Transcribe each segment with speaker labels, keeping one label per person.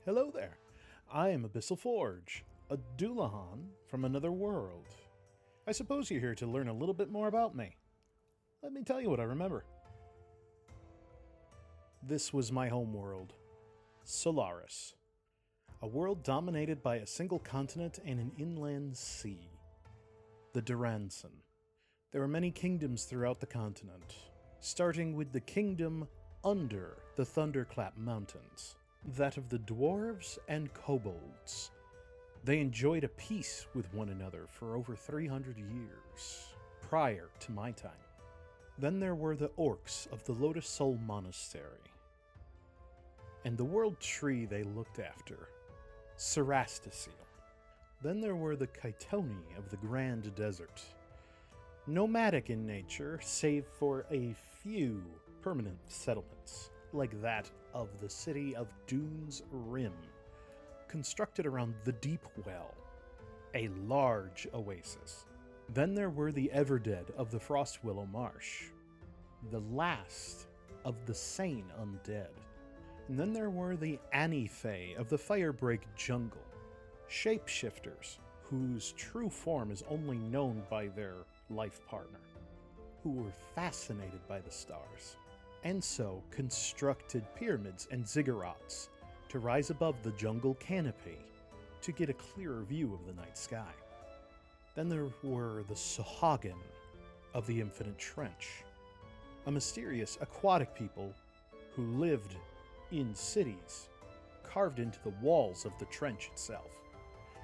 Speaker 1: Hello there. I am Abyssal Forge, a Doulahan from another world. I suppose you're here to learn a little bit more about me. Let me tell you what I remember. This was my home world, Solaris. A world dominated by a single continent and an inland sea. The Duranson. There are many kingdoms throughout the continent, starting with the kingdom under the Thunderclap Mountains, that of the dwarves and kobolds. They enjoyed a peace with one another for over 300 years, prior to my time. Then there were the orcs of the Lotus Soul Monastery, and the world tree they looked after, Serastasil. Then there were the Kaitoni of the Grand Desert, nomadic in nature, save for a few permanent settlements, like that of the city of Dune's Rim, constructed around the Deep Well, a large oasis. Then there were the Everdead of the Frostwillow Marsh, the last of the sane undead. And then there were the Anifei of the Firebreak Jungle, shapeshifters whose true form is only known by their life partner, who were fascinated by the stars, and so constructed pyramids and ziggurats to rise above the jungle canopy to get a clearer view of the night sky. Then there were the Sohagan of the Infinite Trench, a mysterious aquatic people who lived in cities carved into the walls of the trench itself.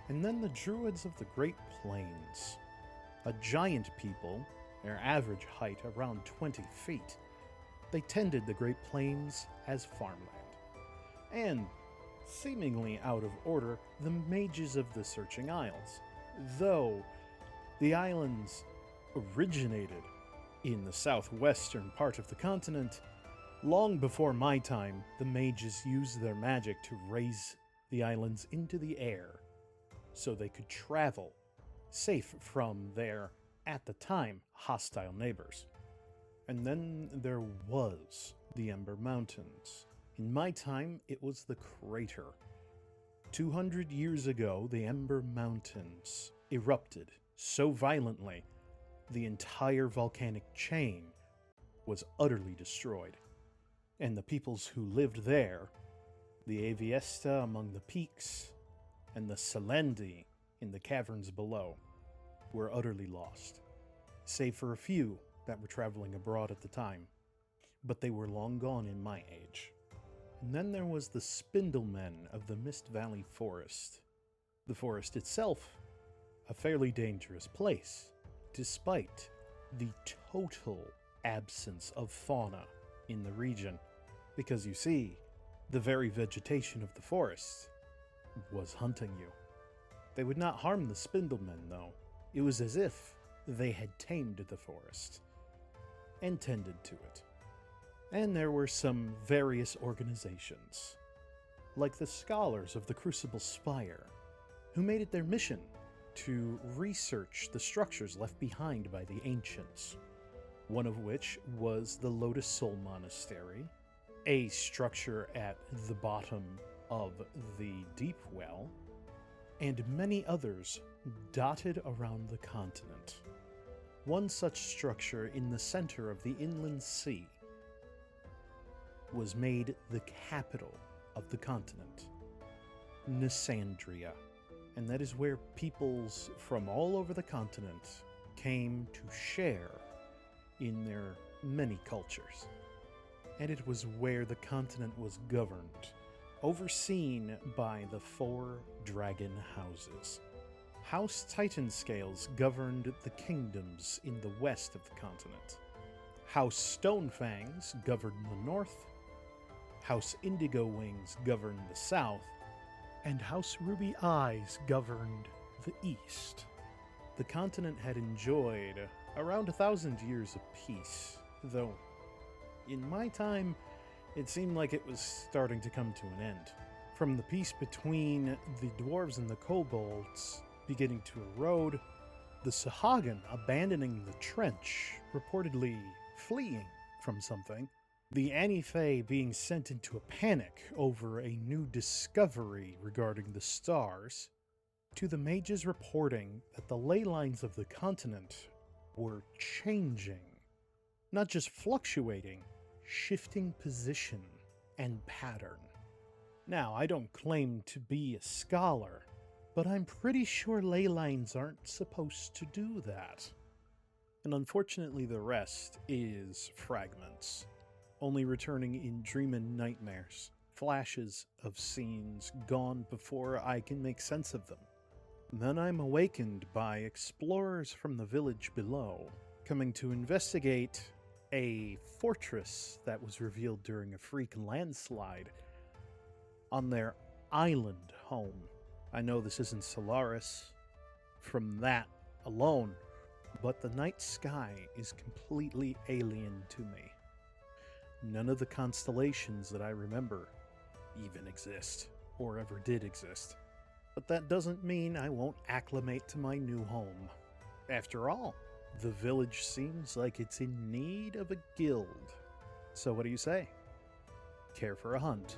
Speaker 1: And then the Druids of the Great Plains, a giant people, their average height around 20 feet. They tended the Great Plains as farmland. And, seemingly out of order, the Mages of the Searching Isles, though the islands originated in the southwestern part of the continent. Long before my time, the mages used their magic to raise the islands into the air so they could travel, safe from their, at the time, hostile neighbors. And then there was the Ember Mountains. In my time, it was the Crater. 200 years ago, the Ember Mountains erupted so violently, the entire volcanic chain was utterly destroyed. And the peoples who lived there, the Aviesta among the peaks, and the Selendi in the caverns below, were utterly lost, save for a few that were traveling abroad at the time, but they were long gone in my age. And then there was the Spindlemen of the Mist Valley Forest. The forest itself, a fairly dangerous place, despite the total absence of fauna in the region, because you see, the very vegetation of the forest was hunting you. They would not harm the Spindlemen, though. It was as if they had tamed the forest and tended to it. And there were some various organizations, like the Scholars of the Crucible Spire, who made it their mission to research the structures left behind by the ancients, one of which was the Lotus Soul Monastery, a structure at the bottom of the Deep Well, and many others dotted around the continent. One such structure in the center of the inland sea was made the capital of the continent, Nisandria, and that is where peoples from all over the continent came to share in their many cultures. And it was where the continent was governed, overseen by the 4 dragon houses. House Titanscales governed the kingdoms in the west of the continent. House Stonefangs governed the north, House Indigo Wings governed the south, and House Ruby Eyes governed the east. The continent had enjoyed around 1,000 years of peace, though in my time, it seemed like it was starting to come to an end. From the peace between the dwarves and the kobolds beginning to erode, the Sohagan abandoning the trench, reportedly fleeing from something, The Anifei being sent into a panic over a new discovery regarding the stars, to the mages reporting that the ley lines of the continent were changing. Not just fluctuating, shifting position and pattern. Now, I don't claim to be a scholar, but I'm pretty sure ley lines aren't supposed to do that. And unfortunately, the rest is fragments, only returning in dream and nightmares, flashes of scenes gone before I can make sense of them. Then I'm awakened by explorers from the village below, coming to investigate a fortress that was revealed during a freak landslide on their island home. I know this isn't Solaris from that alone, but the night sky is completely alien to me. None of the constellations that I remember even exist, or ever did exist. But that doesn't mean I won't acclimate to my new home. After all, the village seems like it's in need of a guild. So what do you say? Care for a hunt?